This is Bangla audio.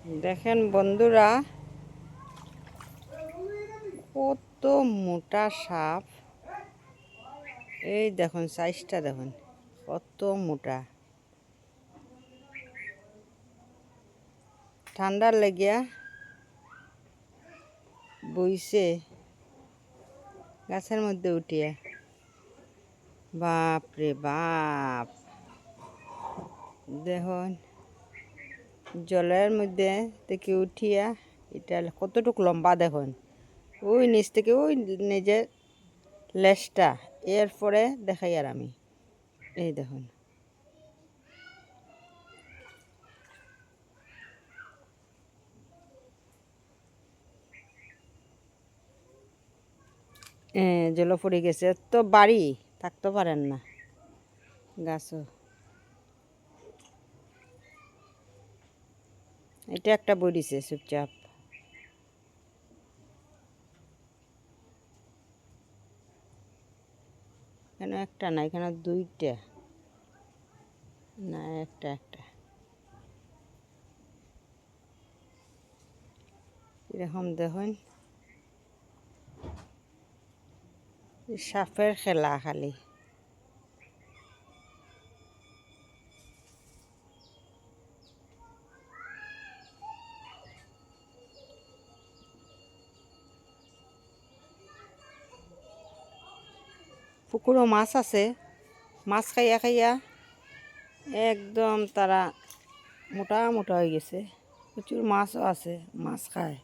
দেখেন বন্ধুরা, কত মোটা সাপ। এই দেখুন সাইজটা দেখুন কত মোটা। ঠান্ডার লাগিয়া বইছে গাছের মধ্যে উঠিয়া। বাপ রে বাপ, দেখুন জলের মধ্যে থেকে উঠিয়া এটা কতটুক লম্বা দেখুন। ওই নিচ থেকে ওই নিজের লেজটা এরপরে দেখাই আর আমি। এই দেখুন জল পড়ে গেছে, তো বাড়ি থাকতে পারেন না গাছও। এটা একটা বড়িছে চুপচাপ। এখানে একটা না, এখানে দুইটা, না একটা একটা এরকম দেখুন। সাপের খেলা খালি। পুকুরও মাছ আছে, মাছ খাইয়া খাইয়া একদম তারা মোটা মোটা হয়ে গেছে। প্রচুর মাছও আছে, মাছ খায়।